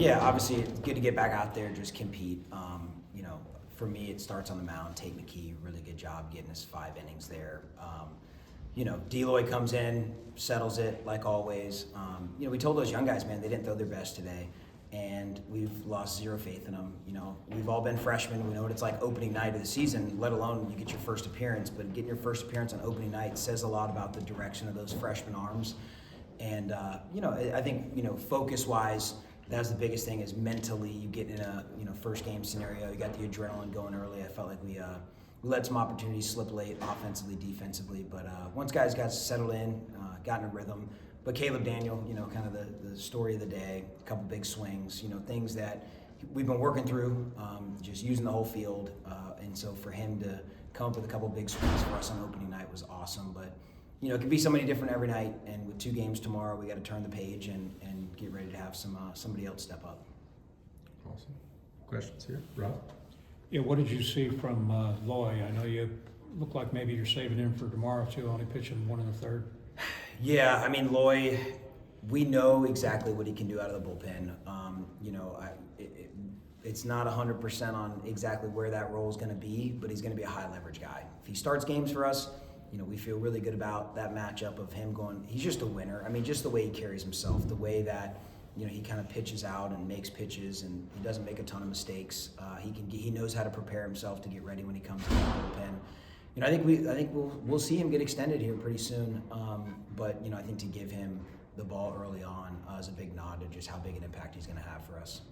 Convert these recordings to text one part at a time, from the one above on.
Yeah, obviously it's good to get back out there, just compete. For me, it starts on the mound. Tate McKee, really good job getting us 5 innings there. Deloy comes in, settles it like always. We told those young guys, man, they didn't throw their best today, and we've lost zero faith in them. We've all been freshmen. We know what it's like opening night of the season, let alone you get your first appearance. But getting your first appearance on opening night says a lot about the direction of those freshman arms. And I think focus-wise, that's the biggest thing is mentally you get in a first game scenario. You got the adrenaline going early. I felt like we let some opportunities slip late, offensively, defensively. But once guys got settled in, got in a rhythm. But Caleb Daniel, kind of the story of the day, a couple big swings, things that we've been working through, just using the whole field. And so for him to come up with a couple big swings for us on opening night was awesome. But it could be somebody different every night, and with 2 games tomorrow, we got to turn the page and get ready to have somebody else step up. Awesome. Questions here, Rob? Yeah, what did you see from Loy? I know you look like maybe you're saving him for tomorrow too, only pitching 1 1/3. Yeah, Loy, we know exactly what he can do out of the bullpen. It's not 100% on exactly where that role is going to be, but he's going to be a high leverage guy. If he starts games for us, we feel really good about that matchup of him going. He's just a winner. Just the way he carries himself, the way that he kind of pitches out and makes pitches, and he doesn't make a ton of mistakes. He knows how to prepare himself to get ready when he comes to the bullpen. I think we'll see him get extended here pretty soon. But I think to give him the ball early on is a big nod to just how big an impact he's going to have for us.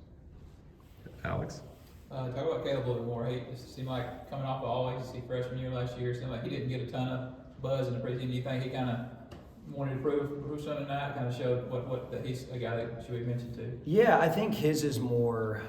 Alex? Talk about Caleb a little bit more. He seemed like coming off of always see freshman year last year. Seemed like he didn't get a ton of buzz in the preseason. Do you think he kind of wanted to prove something tonight? Kind of showed what that he's a guy that should be mentioned to. Yeah, I think his is more.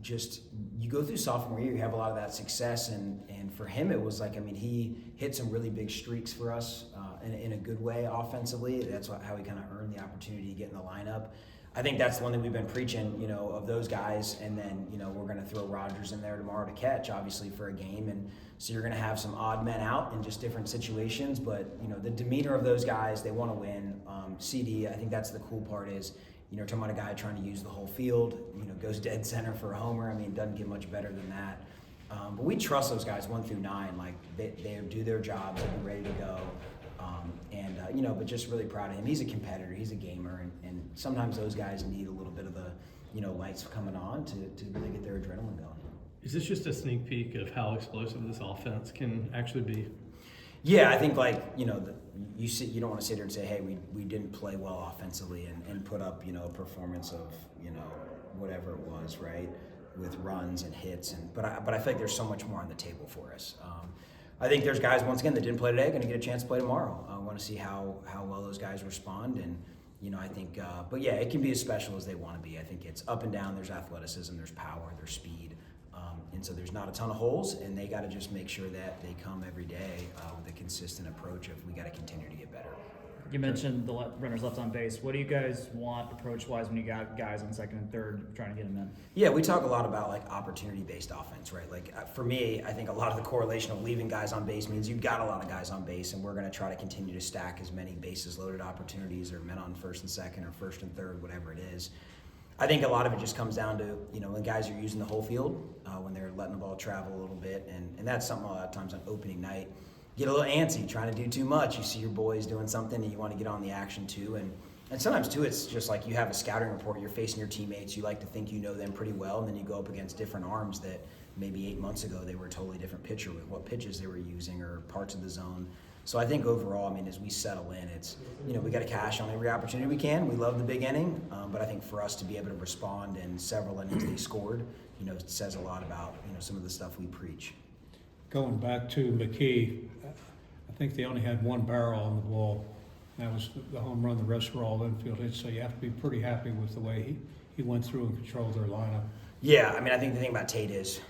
Just you go through sophomore year, you have a lot of that success, and for him it was like he hit some really big streaks for us in a good way offensively. That's how he kind of earned the opportunity to get in the lineup. I think that's the one that we've been preaching, of those guys, and then we're going to throw Rogers in there tomorrow to catch, obviously for a game, and so you're going to have some odd men out in just different situations. But the demeanor of those guys, they want to win. CD, I think that's the cool part is. Talking about a guy trying to use the whole field, goes dead center for a homer. Doesn't get much better than that. But we trust those guys 1 through 9. Like they do their job, they'll be ready to go. But just really proud of him. He's a competitor, he's a gamer, and sometimes those guys need a little bit of the, lights coming on to really get their adrenaline going. Is this just a sneak peek of how explosive this offense can actually be? Yeah, I think you don't want to sit here and say, hey, we didn't play well offensively and put up a performance of whatever it was, right, with runs and hits, but I feel like there's so much more on the table for us. I think there's guys once again that didn't play today going to get a chance to play tomorrow. I want to see how well those guys respond, and I think but yeah, it can be as special as they want to be. I think it's up and down. There's athleticism, there's power, there's speed. And so there's not a ton of holes, and they got to just make sure that they come every day with a consistent approach of we got to continue to get better. You mentioned the runners left on base. What do you guys want approach-wise when you got guys on second and third trying to get them in? Yeah, we talk a lot about opportunity-based offense, right? For me, I think a lot of the correlation of leaving guys on base means you've got a lot of guys on base, and we're going to try to continue to stack as many bases loaded opportunities or men on first and second or first and third, whatever it is. I think a lot of it just comes down to, when guys are using the whole field, when they're letting the ball travel a little bit. And that's something a lot of times on opening night. Get a little antsy, trying to do too much. You see your boys doing something and you want to get on the action too. And sometimes too, it's just like you have a scouting report, you're facing your teammates, you like to think you know them pretty well, and then you go up against different arms that maybe 8 months ago they were a totally different pitcher with what pitches they were using or parts of the zone. So I think overall, as we settle in, it's, we got to cash on every opportunity we can. We love the big inning, but I think for us to be able to respond in several innings they scored, it says a lot about, some of the stuff we preach. Going back to McKee, I think they only had 1 barrel on the ball. That was the home run. The rest were all infield hits, so you have to be pretty happy with the way he went through and controlled their lineup. Yeah, I think the thing about Tate is,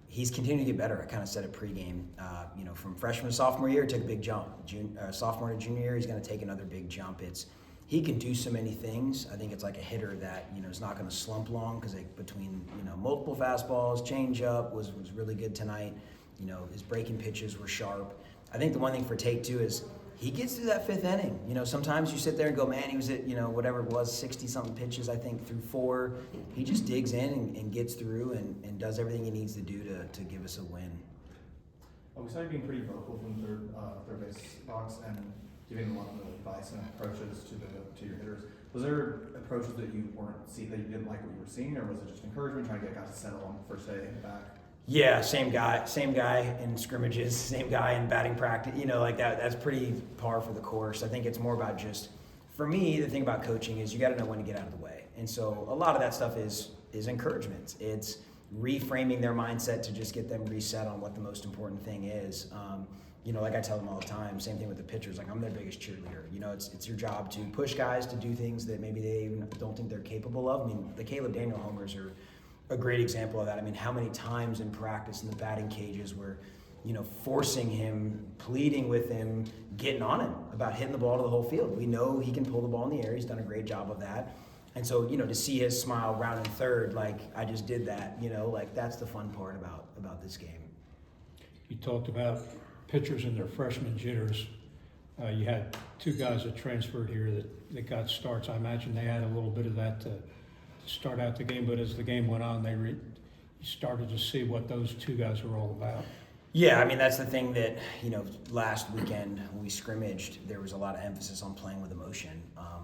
he's continuing to get better. I kind of said it pregame. From freshman to sophomore year, it took a big jump. Sophomore to junior year, he's going to take another big jump. He can do so many things. I think it's like a hitter that is not going to slump long because between multiple fastballs, changeup was really good tonight. His breaking pitches were sharp. I think the one thing for Tate too is he gets through that 5th inning. You know, sometimes you sit there and go, man, he was at, you know, whatever it was, 60-something pitches, I think, through 4. He just digs in and gets through and does everything he needs to do to give us a win. We saw you being pretty vocal from third base box and giving a lot of advice and approaches to your hitters. Was there approaches that you didn't like what you were seeing, or was it just encouragement, trying to get guys to settle on the first day back? Yeah, same guy in scrimmages, same guy in batting practice. You know, like that's pretty par for the course. I think it's more about just, for me, the thing about coaching is you got to know when to get out of the way. And so a lot of that stuff is encouragement. It's reframing their mindset to just get them reset on what the most important thing is. You know, like I tell them all the time, same thing with the pitchers, like I'm their biggest cheerleader. You know, it's your job to push guys to do things that maybe they even don't think they're capable of. I mean, the Caleb Daniel homers are a great example of that. I mean, how many times in practice in the batting cages were, you know, forcing him, pleading with him, getting on him about hitting the ball to the whole field. We know he can pull the ball in the air. He's done a great job of that. And so, you know, to see his smile rounding third, like I just did that, you know, like that's the fun part about this game. You talked about pitchers and their freshman jitters. You had 2 guys that transferred here that got starts. I imagine they had a little bit of that to start out the game, but as the game went on, you started to see what those 2 guys were all about. Yeah, I mean, that's the thing that, you know, last weekend when we scrimmaged, there was a lot of emphasis on playing with emotion.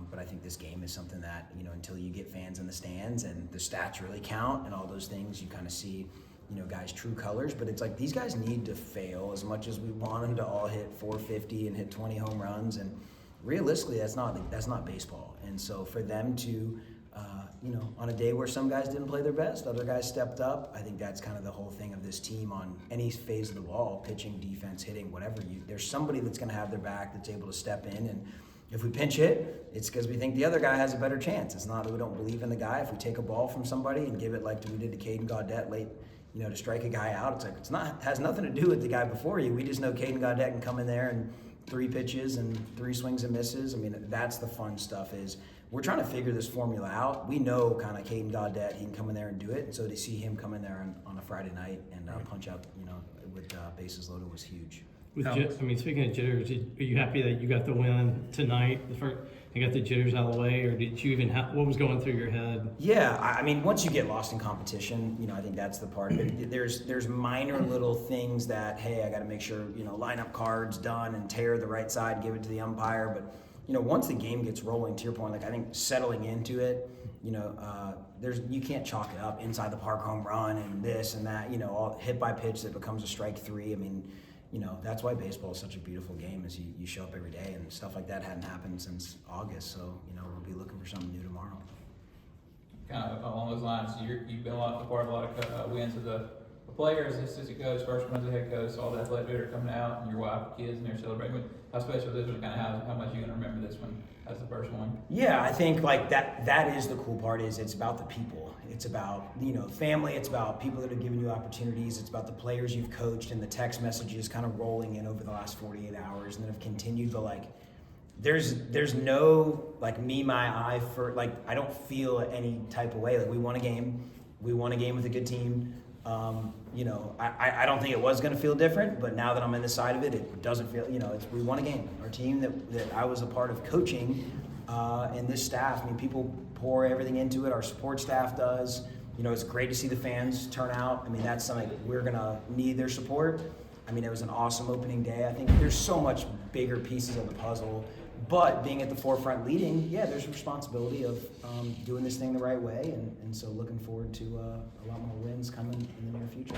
But I think this game is something that, you know, until you get fans in the stands and the stats really count and all those things, you kind of see, you know, guys' true colors. But it's like these guys need to fail as much as we want them to all hit 450 and hit 20 home runs. And realistically, that's not baseball. And so for them to, you know, on a day where some guys didn't play their best, other guys stepped up. I think that's kind of the whole thing of this team on any phase of the ball, pitching, defense, hitting, whatever. There's somebody that's going to have their back that's able to step in. And if we pinch hit, it's because we think the other guy has a better chance. It's not that we don't believe in the guy. If we take a ball from somebody and give it like we did to Caden Gaudette late, you know, to strike a guy out, it's like has nothing to do with the guy before you. We just know Caden Gaudette can come in there and 3 pitches and 3 swings and misses. I mean, that's the fun stuff is we're trying to figure this formula out. We know kind of Caden Gaudette, he can come in there and do it. And so to see him come in there on a Friday night and punch up, you know, with bases loaded was huge. Speaking of jitters, are you happy that you got the win tonight? You got the jitters out of the way, or did you even what was going through your head? Yeah, I mean, once you get lost in competition, you know, I think that's the part of it. There's minor little things that, hey, I got to make sure, you know, line up cards done and tear the right side, give it to the umpire. But, you know, once the game gets rolling, to your point, like I think settling into it, you know, you can't chalk it up inside the park home run and this and that, you know, all hit by pitch that becomes a strike 3. I mean, you know, that's why baseball is such a beautiful game is you show up every day and stuff like that hadn't happened since August. So, you know, we'll be looking for something new tomorrow. Kind of along those lines, you've been a part of a lot of wins with the players, assistant coach, first one as a head coach, all the athletic director coming out, and your wife, kids, and they're celebrating. How special this one? Kind of how much you gonna remember this one as the first one? Yeah, I think like that is the cool part is it's about the people. It's about, you know, family. It's about people that are giving you opportunities. It's about the players you've coached and the text messages kind of rolling in over the last 48 hours and then have continued to like. There's no like my eye for like I don't feel any type of way. Like we won a game with a good team. You know, I don't think it was going to feel different, but now that I'm in the side of it, it doesn't feel, you know, we won a game. Our team that I was a part of coaching and this staff, I mean, people pour everything into it. Our support staff does. You know, it's great to see the fans turn out. I mean, that's something we're going to need their support. I mean, it was an awesome opening day. I think there's so much bigger pieces of the puzzle, but being at the forefront leading, yeah, there's a responsibility of doing this thing the right way. And so looking forward to a lot more wins coming in the near future.